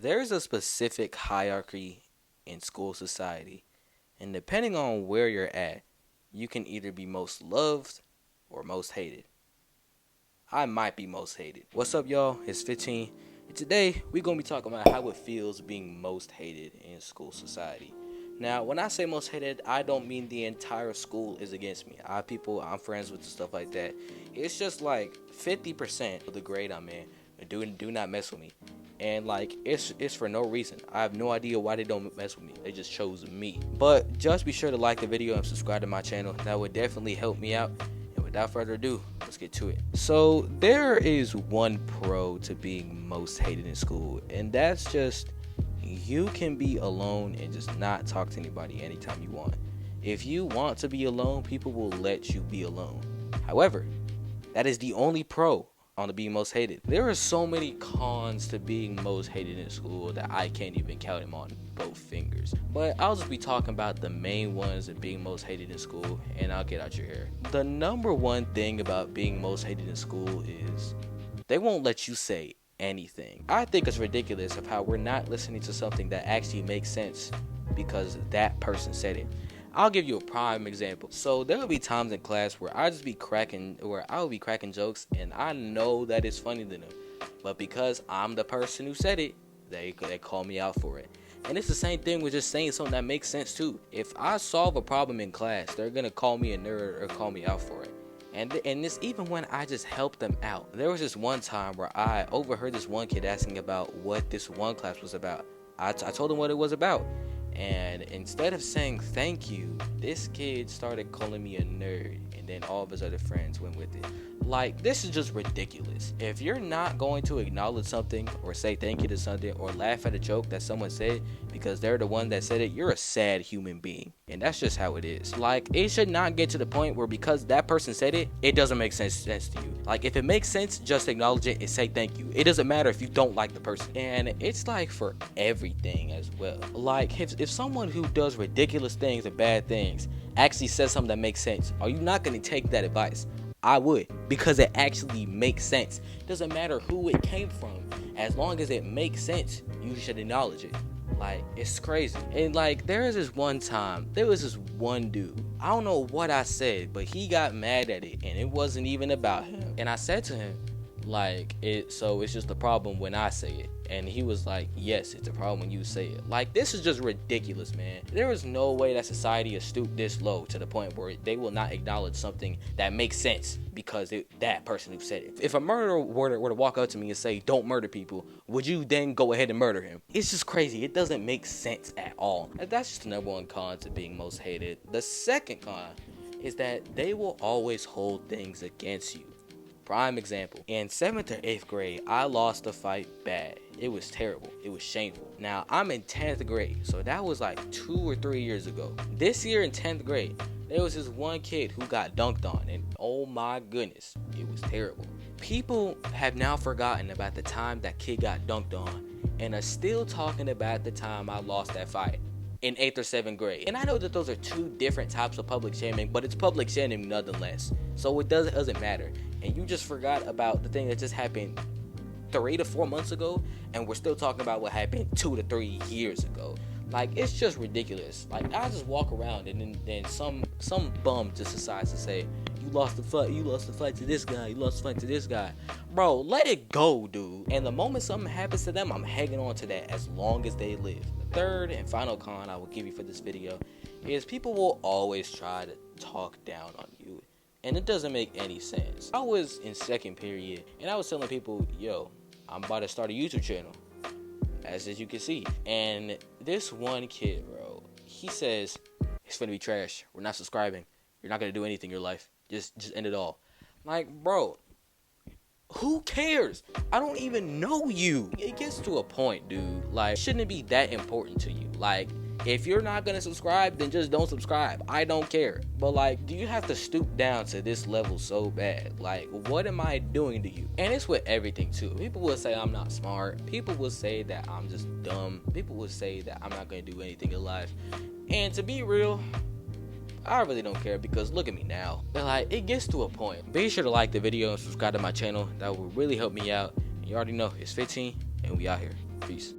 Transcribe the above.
There's a specific hierarchy in school society, and depending on where you're at, you can either be most loved or most hated. I might be most hated. What's up, y'all? It's 15, and today we're gonna be talking about how it feels being most hated in school society. Now, when I say most hated, I don't mean the entire school is against me. I have people I'm friends with and stuff like that. It's just like 50% of the grade I'm in do not mess with me. And like it's for no reason. I have no idea why they don't mess with me. They just chose me. But just be sure to like the video and subscribe to my channel. That would definitely help me out. And without further ado, let's get to it. So there is one pro to being most hated in school, and that's just you can be alone and just not talk to anybody anytime you want. If you want to be alone, people will let you be alone. However, that is the only pro on the being most hated. There are so many cons to being most hated in school that I can't even count them on both fingers. But I'll just be talking about the main ones of being most hated in school, and I'll get out your hair. The number one thing about being most hated in school is they won't let you say anything. I think it's ridiculous of how we're not listening to something that actually makes sense because that person said it. I'll give you a prime example. So there will be times in class where I will be cracking jokes, and I know that it's funny to them, but because I'm the person who said it, they call me out for it. And it's the same thing with just saying something that makes sense too. If I solve a problem in class, they're gonna call me a nerd or call me out for it. And this even when I just help them out. There was this one time where I overheard this one kid asking about what this one class was about. I told him what it was about. And instead of saying thank you, this kid started calling me a nerd, and then all of his other friends went with it. Like, this is just ridiculous. If you're not going to acknowledge something or say thank you to something or laugh at a joke that someone said because they're the one that said it, you're a sad human being. And that's just how it is. Like, it should not get to the point where because that person said it, it doesn't make sense to you. Like, if it makes sense, just acknowledge it and say thank you. It doesn't matter if you don't like the person. And it's like for everything as well. Like, if someone who does ridiculous things and bad things actually says something that makes sense, are you not going to take that advice? I would, because it actually makes sense. Doesn't matter who it came from. As long as it makes sense, you should acknowledge it. Like, it's crazy. And like, there was this one dude. I don't know what I said, but he got mad at it, and it wasn't even about him. And I said to him, like, it's just a problem when I say it. And he was like, yes, it's a problem when you say it. Like, this is just ridiculous, man. There is no way that society is stooped this low to the point where they will not acknowledge something that makes sense because that person who said it. If a murderer were to walk up to me and say, don't murder people, would you then go ahead and murder him? It's just crazy. It doesn't make sense at all. And that's just the number one con to being most hated. The second con is that they will always hold things against you. Prime example, in 7th or 8th grade, I lost a fight bad. It was terrible. It was shameful. Now, I'm in 10th grade, so that was like 2 or 3 years ago. This year in 10th grade, there was this one kid who got dunked on, and oh my goodness, it was terrible. People have now forgotten about the time that kid got dunked on, and are still talking about the time I lost that fight in 8th or 7th grade. And I know that those are two different types of public shaming, but it's public shaming nonetheless. So it doesn't matter. And you just forgot about the thing that just happened 3 to 4 months ago, and we're still talking about what happened 2 to 3 years ago. Like, it's just ridiculous. Like, I just walk around and then some bum just decides to say, you lost the fight to this guy, you lost the fight to this guy. Bro, let it go, dude. And the moment something happens to them, I'm hanging on to that as long as they live. The third and final con I will give you for this video is people will always try to talk down on you. And it doesn't make any sense. I was in second period, and I was telling people, yo, I'm about to start a YouTube channel, as you can see. And this one kid, bro, he says, it's gonna be trash. We're not subscribing. You're not gonna do anything in your life. Just end it all. Like, bro, who cares? I don't even know you. It gets to a point, dude. Like, shouldn't it be that important to you? Like, if you're not gonna subscribe, then just don't subscribe. I don't care. But like, do you have to stoop down to this level so bad? Like, what am I doing to you? And it's with everything too. People will say I'm not smart. People will say that I'm just dumb. People will say that I'm not gonna do anything in life. And to be real, I really don't care because look at me now. But like, it gets to a point. Be sure to like the video and subscribe to my channel. That will really help me out. And you already know, it's 15 and we out here. Peace.